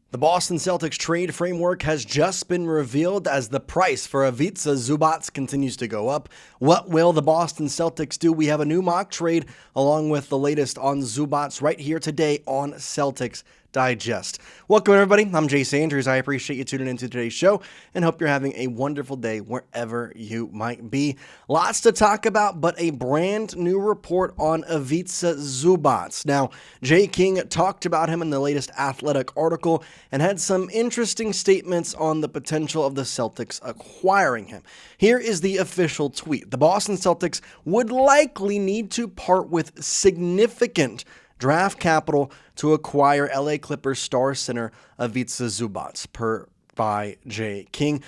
The Boston Celtics trade framework has just been revealed as the price for Ivica Zubac continues to go up. What will the Boston Celtics do? We have a new mock trade along with the latest on Zubac right here today on Celtics Digest. Welcome, everybody. I'm Jace Andrews. I appreciate you tuning into today's show and hope you're having a wonderful day wherever you might be. Lots to talk about, but a brand new report on Ivica Zubac. Now, Jay King talked about him in the latest Athletic article and had some interesting statements on the potential of the Celtics acquiring him. Here is the official tweet. The Boston Celtics would likely need to part with significant draft capital to acquire LA Clippers star center Ivica Zubac, by Jay King.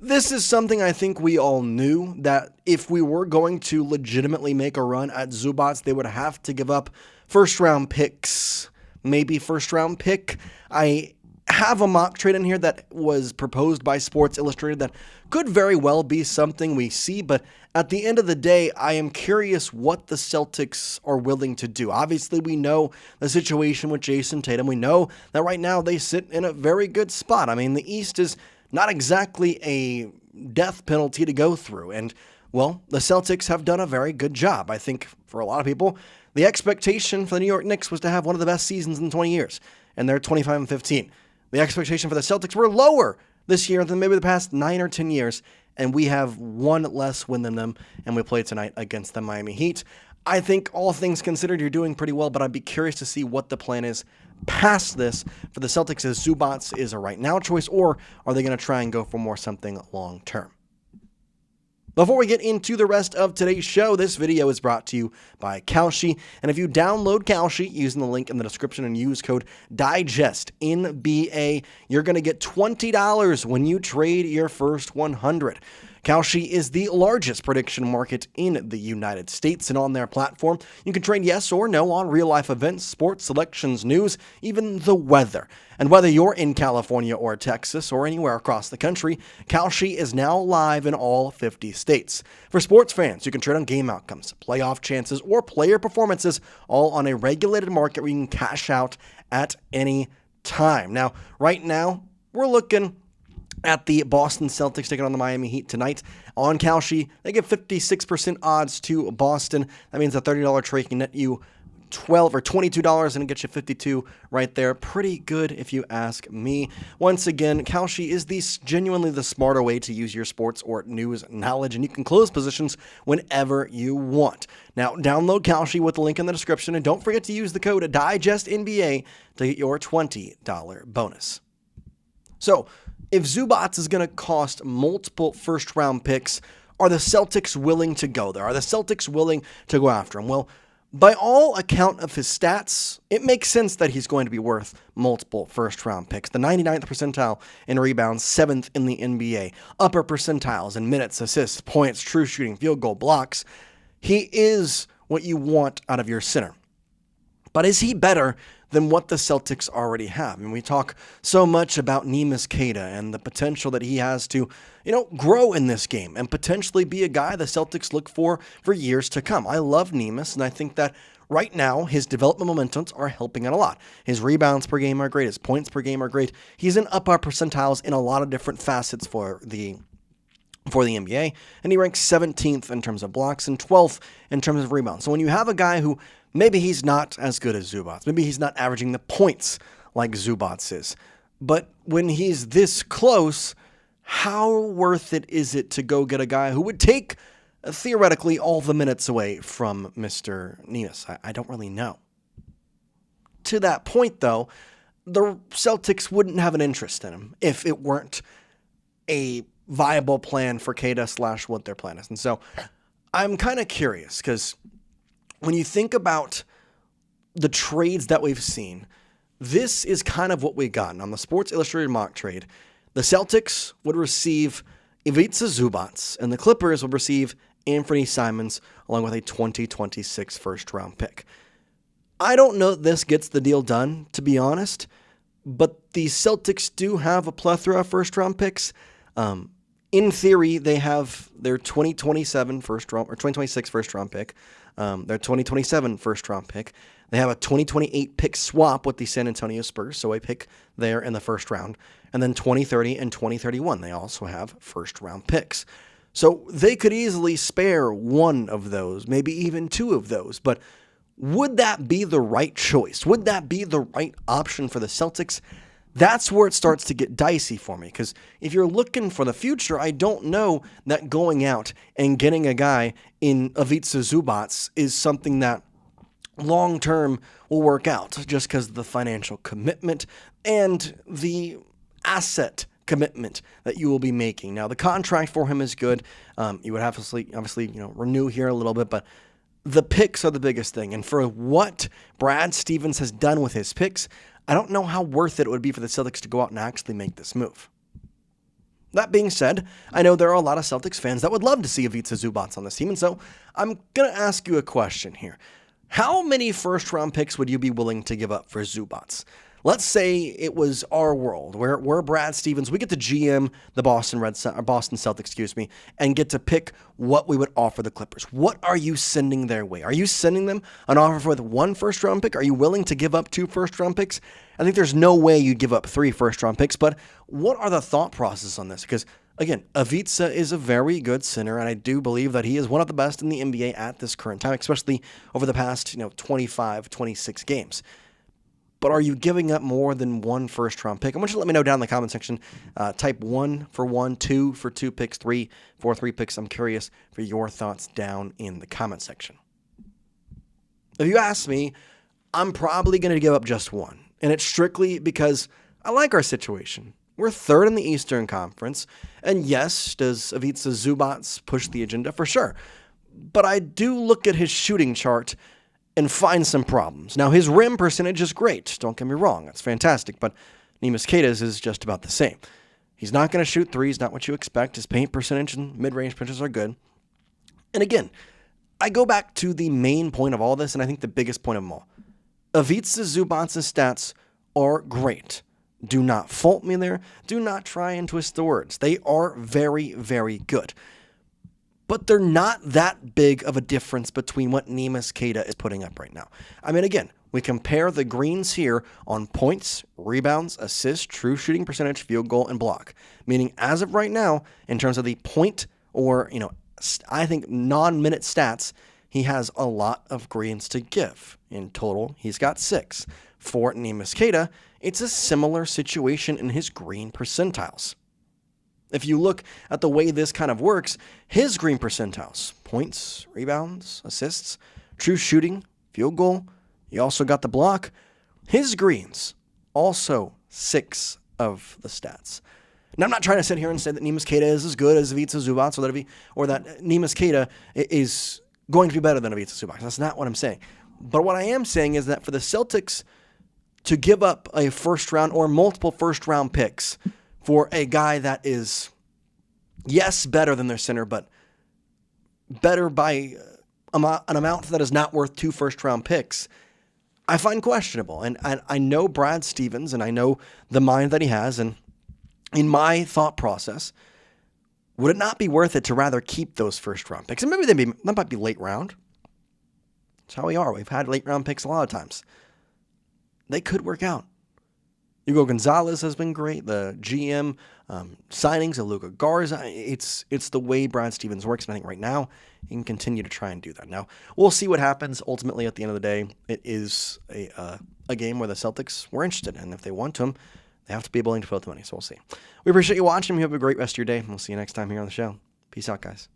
This is something I think we all knew, that if we were going to legitimately make a run at Zubac, they would have to give up first-round picks, maybe first-round pick. I have a mock trade in here that was proposed by Sports Illustrated that could very well be something we see, but at the end of the day, I am curious what the Celtics are willing to do. Obviously, we know the situation with Jayson Tatum. We know that right now they sit in a very good spot. I mean, the East is not exactly a death penalty to go through, and, well, the Celtics have done a very good job. I think for a lot of people, the expectation for the New York Knicks was to have one of the best seasons in 20 years, and they're 25-15. The expectation for the Celtics were lower this year than maybe the past 9 or 10 years, and we have one less win than them, and we play tonight against the Miami Heat. I think all things considered, you're doing pretty well, but I'd be curious to see what the plan is past this for the Celtics, as Zubac is a right-now choice, or are they going to try and go for more something long-term? Before we get into the rest of today's show, this video is brought to you by Kalshi. And if you download Kalshi using the link in the description and use code DIGESTNBA, you're going to get $20 when you trade your first 100. Kalshi is the largest prediction market in the United States, and on their platform, you can trade yes or no on real-life events, sports, selections, news, even the weather. And whether you're in California or Texas or anywhere across the country, Kalshi is now live in all 50 states. For sports fans, you can trade on game outcomes, playoff chances, or player performances, all on a regulated market where you can cash out at any time. Now, right now, we're looking at the Boston Celtics taking on the Miami Heat tonight. On Kalshi, they give 56% odds to Boston. That means a $30 trade can net you $12 or $22 and it gets you 52 right there. Pretty good if you ask me. Once again, Kalshi is genuinely the smarter way to use your sports or news knowledge, and you can close positions whenever you want. Now, download Kalshi with the link in the description, and don't forget to use the code DIGESTNBA to get your $20 bonus. So, if Zubac is going to cost multiple first-round picks, are the Celtics willing to go there? Are the Celtics willing to go after him? Well, by all account of his stats, it makes sense that he's going to be worth multiple first-round picks. The 99th percentile in rebounds, 7th in the NBA, upper percentiles in minutes, assists, points, true shooting, field goal, blocks. He is what you want out of your center. But is he better than what the Celtics already have? And we talk so much about Queta and the potential that he has to, grow in this game and potentially be a guy the Celtics look for years to come. I love Nemus, and I think that right now his development momentums are helping out a lot. His rebounds per game are great. His points per game are great. He's in upper percentiles in a lot of different facets for the NBA, and he ranks 17th in terms of blocks and 12th in terms of rebounds. So when you have a guy who maybe he's not as good as Zubac, maybe he's not averaging the points like Zubac is, but when he's this close, how worth it is it to go get a guy who would take, theoretically, all the minutes away from Mr. Nemus? I don't really know. To that point, though, the Celtics wouldn't have an interest in him if it weren't a viable plan for Queta / what their plan is. And so I'm kind of curious, because when you think about the trades that we've seen, this is kind of what we got. On the Sports Illustrated mock trade, the Celtics would receive Ivica Zubac, and the Clippers would receive Anthony Simons, along with a 2026 first-round pick. I don't know that this gets the deal done, to be honest, but the Celtics do have a plethora of first-round picks. In theory, they have their 2027 first round or 2026 first round pick, their 2027 first round pick. They have a 2028 pick swap with the San Antonio Spurs, so a pick there in the first round. And then 2030 and 2031, they also have first-round picks. So they could easily spare one of those, maybe even two of those. But would that be the right choice? Would that be the right option for the Celtics? That's where it starts to get dicey for me, because if you're looking for the future, I don't know that going out and getting a guy in Ivica Zubac is something that long-term will work out, just because of the financial commitment and the asset commitment that you will be making. Now, the contract for him is good. You would have to obviously renew here a little bit, but the picks are the biggest thing. And for what Brad Stevens has done with his picks, I don't know how worth it would be for the Celtics to go out and actually make this move. That being said, I know there are a lot of Celtics fans that would love to see Ivica Zubac on this team, and so I'm going to ask you a question here. How many first-round picks would you be willing to give up for Zubac? Let's say it was our world, where we're Brad Stevens, we get to GM the Boston Celtics, and get to pick what we would offer the Clippers. What are you sending their way? Are you sending them an offer with one first-round pick? Are you willing to give up 2 first-round picks? I think there's no way you'd give up 3 first-round picks, but what are the thought process on this? Because, again, Ivica is a very good center, and I do believe that he is one of the best in the NBA at this current time, especially over the past 25, 26 games. But are you giving up more than 1 first-round pick? I want you to let me know down in the comment section. Type 1 for 1, 2 for 2 picks, 3 for 3 picks. I'm curious for your thoughts down in the comment section. If you ask me, I'm probably going to give up just 1. And it's strictly because I like our situation. We're 3rd in the Eastern Conference. And yes, does Ivica Zubac push the agenda? For sure. But I do look at his shooting chart and find some problems. Now, his rim percentage is great. Don't get me wrong. That's fantastic. But Neemias Queta's is just about the same. He's not going to shoot threes, not what you expect. His paint percentage and mid-range pitches are good. And again, I go back to the main point of all this, and I think the biggest point of them all. Ivica Zubac's stats are great. Do not fault me there. Do not try and twist the words. They are very, very good. But they're not that big of a difference between what Neemias Queta is putting up right now. I mean, again, we compare the greens here on points, rebounds, assists, true shooting percentage, field goal, and block. Meaning, as of right now, in terms of the point or, I think non-minute stats, he has a lot of greens to give. In total, he's got 6. For Neemias Queta, it's a similar situation in his green percentiles. If you look at the way this kind of works, his green percentiles, points, rebounds, assists, true shooting, field goal, you also got the block. His greens, also 6 of the stats. Now, I'm not trying to sit here and say that Neemias Queta is as good as Ivica Zubac or that Neemias Queta is going to be better than Ivica Zubac. That's not what I'm saying. But what I am saying is that for the Celtics to give up a first round or multiple first round picks for a guy that is, yes, better than their center, but better by an amount that is not worth 2 first-round picks, I find questionable. And I know Brad Stevens, and I know the mind that he has, and in my thought process, would it not be worth it to rather keep those first-round picks? And maybe that might be late round. That's how we are. We've had late-round picks a lot of times. They could work out. Hugo Gonzalez has been great. The GM signings of Luka Garza. It's the way Brad Stevens works, and I think right now he can continue to try and do that. Now, we'll see what happens. Ultimately, at the end of the day, it is a game where the Celtics were interested, and if they want him, they have to be willing to put the money, so we'll see. We appreciate you watching. We have a great rest of your day, and we'll see you next time here on the show. Peace out, guys.